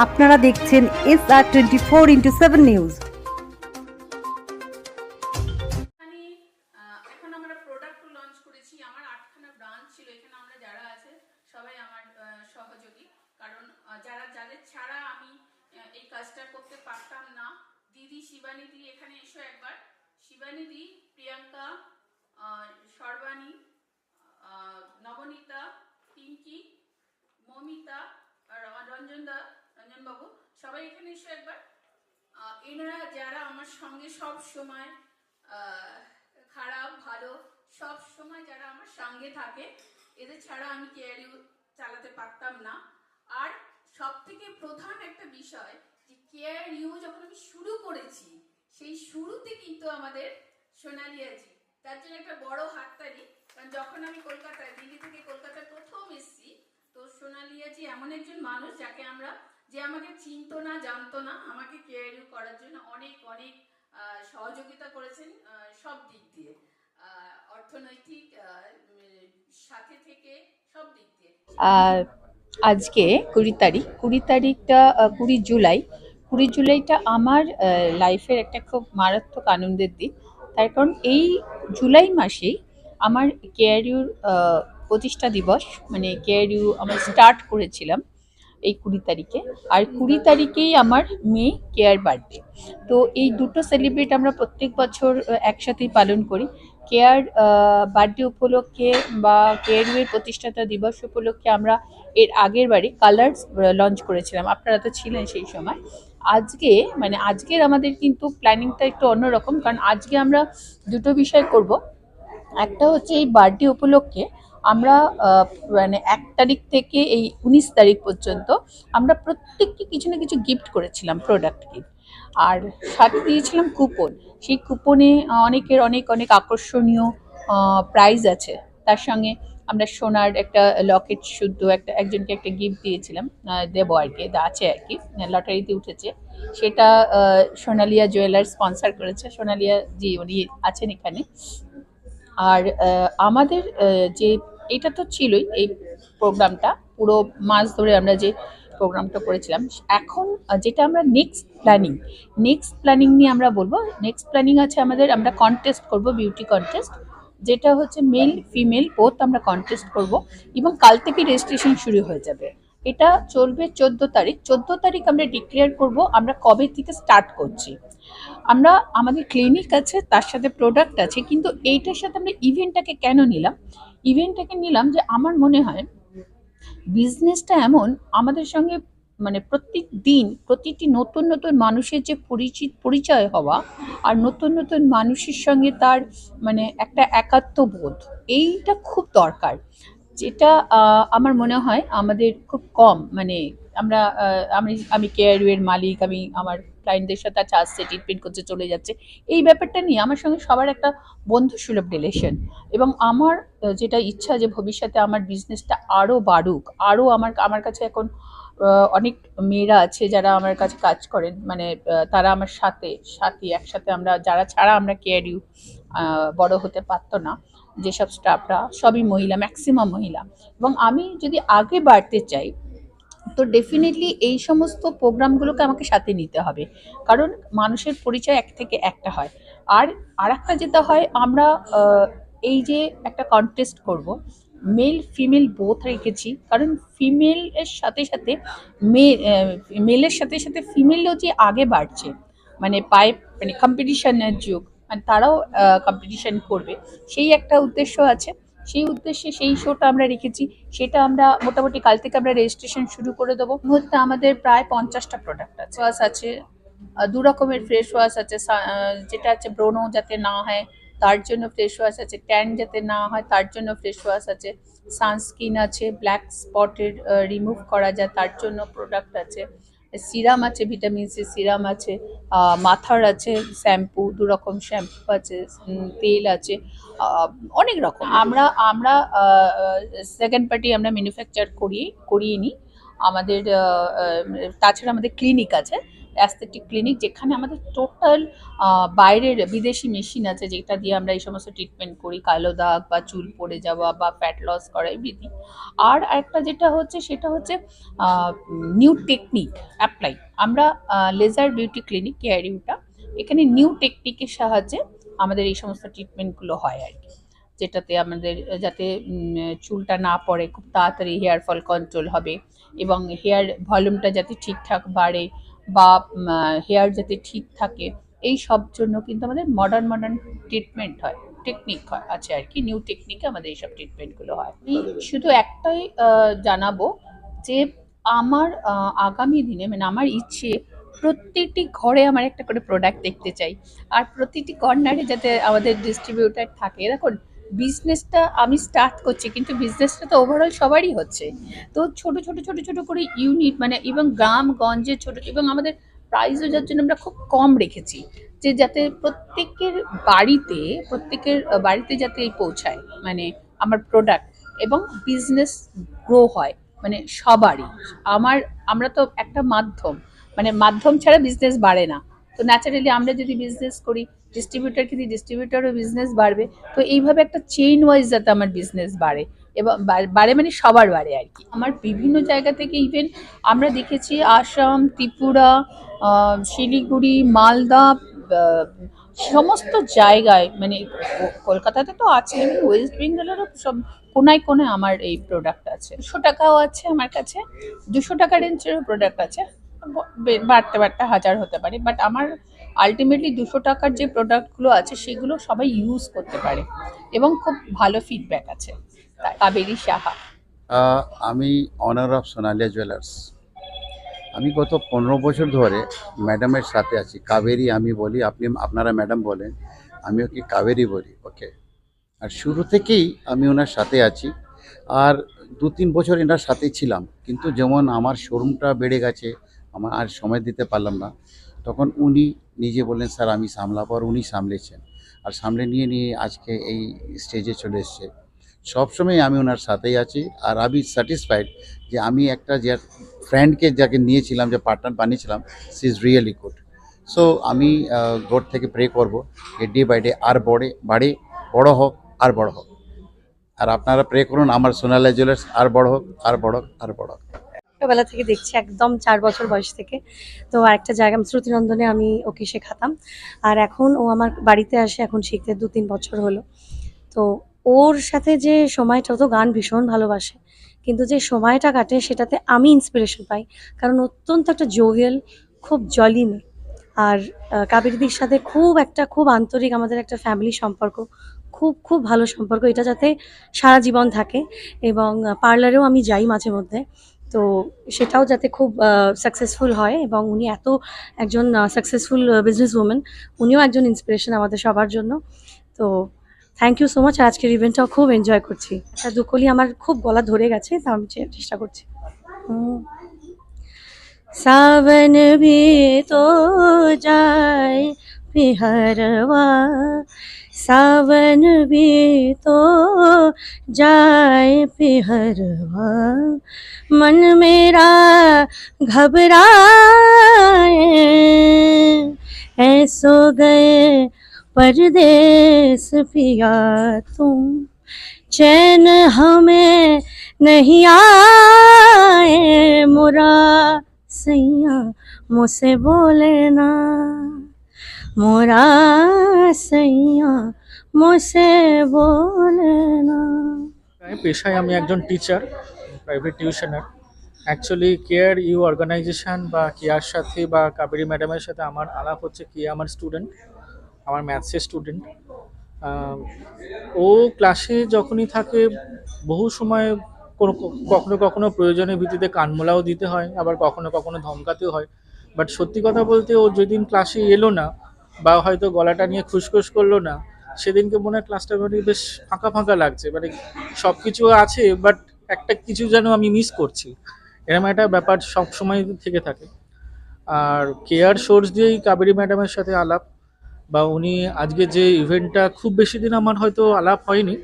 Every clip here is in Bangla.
আপনারা দেখছেন SR24x7 নিউজ। এখানে এখন আমরা প্রোডাক্ট লঞ্চ করেছি। আমার 8খানা ব্রাঞ্চ ছিল। এখানে আমরা যারা আছে সবাই আমার সহযোগী, কারণ যাদের ছাড়া আমি এই কাজটা করতে পারতাম না। দিদি শিবানীদি, এখানে এসো একবার। শিবানীদি, প্রিয়াঙ্কা, সর্বাণী, নবনীতা, পিঙ্কি, মমিতা, রঞ্জনবাবু, সবাই এখানে এসো একবার। এনারা যারা আমার সঙ্গে সব সময় খারাপ ভালো সব সময় যারা আমার সঙ্গে থাকে, এদের ছাড়া আমি কেআরইউ চালাতে পারতাম না। আর সব থেকে প্রধান একটা বিষয় যে কেআরইউ যখন আমি শুরু করেছি, সেই শুরুতে কিন্তু আমাদের সোনালিয়াজি, তার জন্য একটা বড় হাততালি। কারণ যখন আমি কলকাতায়, দিল্লি থেকে কলকাতায় প্রথম এসেছি, তো সোনালিয়াজি এমন একজন মানুষ যাকে যে আমাকে চিনতো না, জানতো না, আমাকে কেআরইউ করার জন্য অনেক অনেক সহযোগিতা করেছেন সব দিক দিয়ে, অর্থনৈতিক সাথে থেকে সব দিক দিয়ে। আজকে 20 তারিখটা 20 জুলাইটা আমার লাইফের একটা খুব মারাত্মক আনন্দের দিন। তার কারণ এই জুলাই মাসেই আমার কেআরইউর প্রতিষ্ঠা দিবস, মানে কেআরইউ আমরা স্টার্ট করেছিলাম এই 20 তারিখে। আর 20 তারিখেই আমার মেয়ে কেয়ার বার্থডে। তো এই দুটো সেলিব্রেট আমরা প্রত্যেক বছর একসাথেই পালন করি। কেয়ার বার্থডে উপলক্ষে বা কেয়ারইউ এর প্রতিষ্ঠাতা দিবস উপলক্ষে আমরা এর আগের বারে কালার্স লঞ্চ করেছিলাম, আপনারা তো ছিলেন সেই সময়। আজকের আমাদের কিন্তু প্ল্যানিংটা একটু অন্যরকম, কারণ আজকে আমরা দুটো বিষয় করব। একটা হচ্ছে এই বার্থডে উপলক্ষে আমরা 1 তারিখ থেকে এই 19 তারিখ পর্যন্ত আমরা প্রত্যেককে কিছু না কিছু গিফট করেছিলাম, প্রোডাক্ট গিফট। আর সাথে দিয়েছিলাম কুপন। সেই কুপনে অনেকের অনেক অনেক আকর্ষণীয় প্রাইজ আছে। তার সঙ্গে আমরা সোনার একটা লকেট শুদ্ধ একজনকে একটা গিফট দিয়েছিলাম, দেবো আর কি, আছে আর কি, লটারিতে উঠেছে। সেটা সোনালিয়া জুয়েলার্স স্পন্সর করেছে। সোনালিয়া জি উনি আছেন এখানে। আর আমাদের যে এটা তো ছিলই, এই প্রোগ্রামটা পুরো মাস ধরে আমরা যে প্রোগ্রামটা করেছিলাম। এখন যেটা আমরা নেক্সট প্ল্যানিং নিয়ে আমরা বলবো। নেক্সট প্ল্যানিং আছে আমাদের, আমরা কন্টেস্ট করব, বিউটি কন্টেস্ট, যেটা হচ্ছে মেল ফিমেল বোথ আমরা কন্টেস্ট করব। এবং কাল থেকে রেজিস্ট্রেশন শুরু হয়ে যাবে। এটা চলবে 14 তারিখ। 14 তারিখ আমরা ডিক্লেয়ার করব আমরা কবে থেকে স্টার্ট করছি। আমাদের ক্লিনিক আছে, তার সাথে প্রোডাক্ট আছে, কিন্তু এইটার সাথে আমরা ইভেন্টটাকে কেন নিলাম? ইভেন্টটাকে নিলাম যে আমার মনে হয় বিজনেসটা এমন, আমাদের সঙ্গে মানে প্রত্যেক দিন প্রতিটি নতুন নতুন মানুষের যে পরিচয় হওয়া, আর নতুন নতুন মানুষের সঙ্গে তার মানে একটা একাত্মবোধ, এইটা খুব দরকার। যেটা আমার মনে হয় আমাদের খুব কম, মানে আমি কেআরইউ এর মালিক, আমি আমার ক্লায়েন্টদের সাথে আসছে, ট্রিটমেন্ট করতে চলে যাচ্ছে, এই ব্যাপারটা নিয়ে আমার সঙ্গে সবার একটা বন্ধুসুলভ রিলেশন। এবং আমার যেটা ইচ্ছা যে ভবিষ্যতে আমার বিজনেসটা আরও বাড়ুক, আরও আমার কাছে এখন অনেক মেয়েরা আছে যারা আমার কাছে কাজ করেন, মানে তারা আমার সাথে একসাথে, আমরা যারা ছাড়া আমরা কেআরইউ বড় হতে পারতো না, যেসব স্টাফরা সবই মহিলা, ম্যাক্সিমাম মহিলা। এবং আমি যদি আগে বাড়তে চাই, তো ডেফিনেটলি এই সমস্ত প্রোগ্রামগুলোকে আমাকে সাথে নিতে হবে, কারণ মানুষের পরিচয় এক থেকে একটা হয়। আর একটা যেটা হয়, আমরা এই যে একটা কন্টেস্ট করব, মেল ফিমেল বোথ রেখেছি, কারণ ফিমেলের সাথে সাথে মেলের সাথে সাথে ফিমেলও যে আগে বাড়ছে, মানে কম্পিটিশনের যুগ, মানে তারাও কম্পিটিশন করবে, সেই একটা উদ্দেশ্য আছে। সেই উদ্দেশ্যে সেই শোটা আমরা রেখেছি। সেটা আমরা মোটামুটি কাল থেকে আমরা রেজিস্ট্রেশন শুরু করে দেবো। মুহূর্তে আমাদের প্রায় 50টা প্রোডাক্ট আছে। ওয়াশ আছে, 2 রকমের ফ্রেশ ওয়াশ আছে। যেটা আছে ব্রোনো যাতে না হয় তার জন্য ফ্রেশ ওয়াশ আছে, ট্যান যাতে না হয় তার জন্য ফ্রেশ ওয়াশ আছে, সানস্ক্রিন আছে, ব্ল্যাক স্পটের রিমুভ করা যায় তার জন্য প্রোডাক্ট আছে, সিরাম আছে, ভিটামিন সি সিরাম আছে, মাথার আছে শ্যাম্পু, 2 রকম শ্যাম্পু আছে, তেল আছে, অনেক রকম। আমরা সেকেন্ড পার্টি আমরা ম্যানুফ্যাকচার করিয়ে নিই। আমাদের তাছাড়া আমাদের ক্লিনিক আছে। অ্যাস্থেটিক ক্লিনিক, যেখানে আমাদের টোটাল বাইরের বিদেশি মেশিন আছে যেটা দিয়ে আমরা এই সমস্ত ট্রিটমেন্ট করি, কালো দাগ বা চুল পড়ে যাওয়া বা ফ্যাট লস করা এভরিথিং। আর একটা যেটা হচ্ছে সেটা হচ্ছে নিউ টেকনিক অ্যাপ্লাই। আমরা লেজার বিউটি ক্লিনিক কেয়ারিউটা, এখানে নিউ টেকনিকের সাহায্যে আমাদের এই সমস্ত ট্রিটমেন্টগুলো হয় আর কি, যেটাতে আমাদের যাতে চুলটা না পড়ে, খুব তাড়াতাড়ি হেয়ার ফল কন্ট্রোল হবে এবং হেয়ার ভলিউমটা যাতে ঠিকঠাক বাড়ে বা হেয়ার যাতে ঠিক থাকে, এই সব জন্য কিন্তু আমাদের মডার্ন ট্রিটমেন্ট হয়, টেকনিক হয় আছে আর কি। নিউ টেকনিকে আমাদের এইসব ট্রিটমেন্টগুলো হয়। আমি শুধু একটাই জানাবো যে আমার আগামী দিনে মানে আমার ইচ্ছে প্রত্যেকটি ঘরে আমার একটা করে প্রোডাক্ট দেখতে চাই, আর প্রতিটি কর্নারে যাতে আমাদের ডিস্ট্রিবিউটার থাকে। দেখুন, বিজনেসটা আমি স্টার্ট করছি, কিন্তু বিজনেসটা তো ওভারঅল সবারই হচ্ছে। তো ছোট ছোট ছোট ছোট করে ইউনিট মানে এবং গ্রামগঞ্জে ছোট, এবং আমাদের প্রাইসও যার জন্য আমরা খুব কম রেখেছি, যে যাতে প্রত্যেকের বাড়িতে যাতে পৌঁছায় মানে আমার প্রোডাক্ট, এবং বিজনেস গ্রো হয় মানে সবারই। আমরা তো একটা মাধ্যম, মানে মাধ্যম ছাড়া বিজনেস বাড়ে না। তো ন্যাচারালি আমরা যদি বিজনেস করি, ডিস্ট্রিবিউটারকে দিয়ে ডিস্ট্রিবিউটারও বিজনেস বাড়বে। তো এইভাবে একটা চেইন ওয়াইজ যাতে আমার বিজনেস বাড়ে, এবং বাড়ে মানে সবার বাড়ে আর কি। আমার বিভিন্ন জায়গা থেকে ইভেন আমরা দেখেছি আসাম, ত্রিপুরা, শিলিগুড়ি, মালদা, সমস্ত জায়গায় মানে কলকাতাতে তো আছে, এমনি ওয়েস্ট বেঙ্গলেরও সব কোনায় কোনায় আমার এই প্রোডাক্ট আছে। 200 টাকাও আছে আমার কাছে, 200 টাকা রেঞ্জেরও প্রোডাক্ট আছে, বাড়তে বাড়তে 1000 হতে পারে। বাট আমার আলটিমেটলি 200 টাকার যে প্রোডাক্টগুলো আছে সেগুলো সবাই ইউজ করতে পারে এবং খুব ভালো ফিডব্যাক আছে। কাবেরী সাহা। আমি অনার অফ সোনালিয়া জুয়েলার্স। আমি গত 15 বছর ধরে ম্যাডামের সাথে আছি। কাবেরী আমি বলি, আপনারা ম্যাডাম বলেন, আমি ওকে কাবেরী বলি, ওকে। আর শুরু থেকেই আমি ওনার সাথে আছি, আর 2-3 বছর এনার সাথেই ছিলাম। কিন্তু যেমন আমার শোরুমটা বেড়ে গেছে, আমার আর সময় দিতে পারলাম না, তখন উনি নিজে বললেন স্যার আমি সামলাবো, আর উনি সামলেছেন, আর সামলে নিয়ে আজকে এই স্টেজে চলে এসছে। সবসময় আমি ওনার সাথেই আছি, আর আমি স্যাটিসফাইড যে আমি একটা যে ফ্রেন্ডকে যাকে নিয়েছিলাম, যে পার্টনার বানিয়েছিলাম, she is really good. So আমি গড থেকে প্রে করব যে ডে বাই ডে আর বড় হোক আর বড় হোক। আর আপনারা প্রে করুন আমার সোনালিয়া জুয়েলার্স আর বড় হোক আর বড় হোক আর বড় হোক। ছোটবেলা থেকে দেখছি, একদম 4 বছর বয়স থেকে। তো আরেকটা জায়গা শ্রুতিনন্দনে আমি ওকে শেখাতাম, আর এখন ও আমার বাড়িতে আসে, এখন শিখতে 2-3 বছর হলো। তো ওর সাথে যে সময়টা, ও তো গান ভীষণ ভালোবাসে, কিন্তু যে সময়টা কাটে সেটাতে আমি ইন্সপিরেশন পাই, কারণ অত্যন্ত একটা জোভিয়াল, খুব জলি মেয়ে। আর কাবেরীদির সাথে খুব আন্তরিক আমাদের একটা ফ্যামিলি সম্পর্ক, খুব ভালো সম্পর্ক, এটা যাতে সারা জীবন থাকে। এবং পার্লারেও আমি যাই মাঝে মধ্যে, তো সেটাও যাতে খুব সাকসেসফুল হয়। এবং উনি একজন সাকসেসফুল বিজনেস ওম্যান, উনিও একজন ইন্সপিরেশন আমাদের সবার জন্য। তো থ্যাংক ইউ সো মাচ। আর আজকের ইভেন্টটাও খুব এনজয় করছি। একটা দুকলি আমার খুব গলা ধরে গেছে, তো আমি চেষ্টা করছি। सावन भी तो जाए पिहरवा, सावन भी तो जाए पिहरवा, मन मेरा घबराए, ऐसो गए परदेस पिया तुम, चैन हमें नहीं आए, मुरा सैया मुझसे बोले ना, मोरा सैया मुझसे बोले ना। পেশায় আমি একজন teacher, private tuitioner. Actually care you organisation বা কেয়ার সাথে বা কাবেরী ম্যাডামের সাথে আমার আলাপ হচ্ছে, কি আমার স্টুডেন্ট, আমার ম্যাথসের স্টুডেন্ট। ও ক্লাসে যখনই থাকে বহু সময় কখনো কখনো প্রয়োজনের ভিত্তিতে কানমোলাও দিতে হয়, আবার কখনো কখনো ধমকাতেও হয়। বাট সত্যি কথা বলতে, ও যেদিন ক্লাসে এলো না বা হয়তো গলাটা নিয়ে খুসখুস করলো না, সেদিনকে মনে হয় ক্লাসটা মানে বেশ ফাঁকা ফাঁকা লাগছে, মানে সব কিছু আছে বাট একটা কিছু যেন আমি মিস করছি, এরকম একটা ব্যাপার সব সময় থেকে থাকে। আর কেয়ার সোর্স দিয়েই কাবেরী ম্যাডামের সাথে আলাপ, বা উনি আজকে যে ইভেন্টটা, খুব বেশি দিন আমার হয়তো আলাপ হয়নি,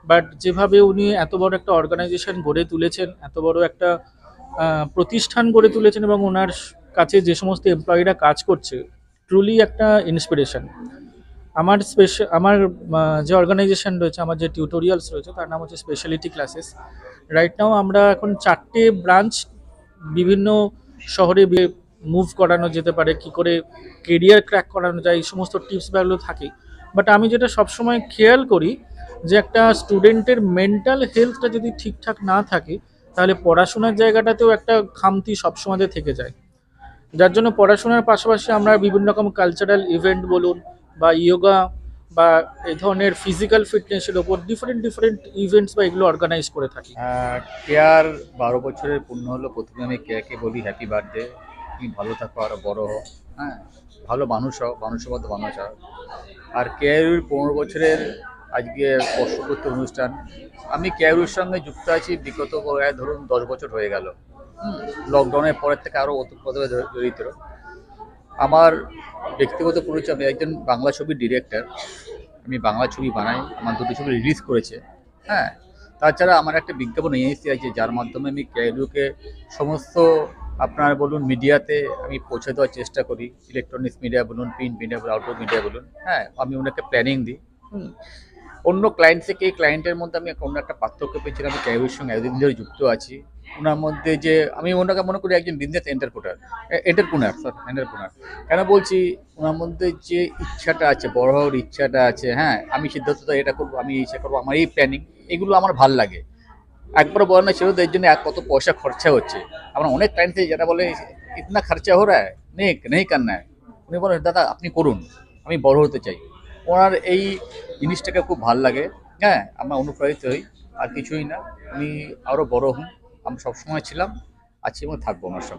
বাট যেভাবে উনি এত বড় একটা অর্গানাইজেশন গড়ে তুলেছেন, এত বড় একটা প্রতিষ্ঠান গড়ে তুলেছেন, এবং ওনার কাছে যে সমস্ত এমপ্লয়িরা কাজ করছে ট্রুলি একটা ইন্সপিরেশন। আমার যে অর্গানাইজেশন রয়েছে, আমার যে টিউটোরিয়ালস রয়েছে, তার নাম হচ্ছে স্পেশালিটি ক্লাসেস। রাইট নাও আমরা এখন 4টে ব্রাঞ্চ বিভিন্ন শহরে মুভ করানো যেতে পারে, কি করে কেরিয়ার ক্র্যাক করানো যায়, এই সমস্ত টিপস ব্যাগুলো থাকে। বাট আমি যেটা সবসময় খেয়াল করি যে একটা স্টুডেন্টের মেন্টাল হেলথটা যদি ঠিকঠাক না থাকে, তাহলে পড়াশোনার জায়গাটাতেও একটা খামতি সবসময় থেকে যায়। যার জন্য পড়াশোনার পাশাপাশি আমরা বিভিন্ন রকম কালচারাল ইভেন্ট বলুন বা ইয়োগা বা এই ধরনের ফিজিক্যাল ফিটনেসের ওপর ডিফারেন্ট ইভেন্টস বা এগুলো অর্গানাইজ করে থাকি। কেয়ার 12 বছরের পূর্ণ হলো। প্রথমে আমি কেয়াকে বলি হ্যাপি বার্থডে, তুমি ভালো থাকো, আরও বড় হও, হ্যাঁ, ভালো মানুষ হও, মানুষের মতো মানুষ হও। আর কেয়ারুর 15 বছরের আজকে বর্ষপূর্তি অনুষ্ঠান। আমি কেয়ারুর সঙ্গে যুক্ত আছি বিগত ধরুন 10 বছর হয়ে গেল। লকডাউনের পরের থেকে আরও ওতপ্রোতভাবে জড়িত। আমার ব্যক্তিগত পরিচয়, আমি একজন বাংলা ছবির ডিরেক্টর। আমি বাংলা ছবি বানাই, আমার 2টি ছবি রিলিজ করেছে। হ্যাঁ, তাছাড়া আমার একটা বিজ্ঞাপন এজেন্সি আছে, যার মাধ্যমে আমি কেয়ারুকে সমস্ত আপনার বলুন মিডিয়াতে আমি পৌঁছে দেওয়ার চেষ্টা করি। ইলেকট্রনিক্স মিডিয়া বলুন, প্রিন্ট মিডিয়া বলুন, আউটডোর মিডিয়া বলুন। হ্যাঁ, আমি ওনাকে প্ল্যানিং দিই। অন্য ক্লায়েন্ট থেকে এই ক্লায়েন্টের মধ্যে আমি অন্য একটা পার্থক্য পেয়েছিলাম। আমি কেয়ারুর সঙ্গে এতদিন ধরে যুক্ত আছি। ওনার মধ্যে যে আমি ওনাকে মনে করি একজন বিজনেস এন্টারপ্রেনার। কেন বলছি, ওনার মধ্যে যে ইচ্ছাটা আছে, বড় হওয়ার ইচ্ছাটা আছে। হ্যাঁ, আমি সিদ্ধান্ত এটা করবো, আমি ইচ্ছা করবো, আমার এই প্ল্যানিং, এগুলো আমার ভাল লাগে। একবার বলে না ছিল এর জন্য কত পয়সা খরচা হচ্ছে। আমার অনেক ক্লায়েন্ট থেকে যেটা বলে ইতনা খরচা হো রা হ্যায়, নেই করনা হ্যায়। উনি বলেন দাদা আপনি করুন, আমি বড় হতে চাই। ওনার এই জিনিসটাকে খুব ভাল লাগে। হ্যাঁ, আমরা অনুপ্রাণিত হই, আর কিছুই না। আমি আরও বড় হই। আমি সবসময় ছিলাম, আছি এবং থাকবো ওনার সঙ্গে।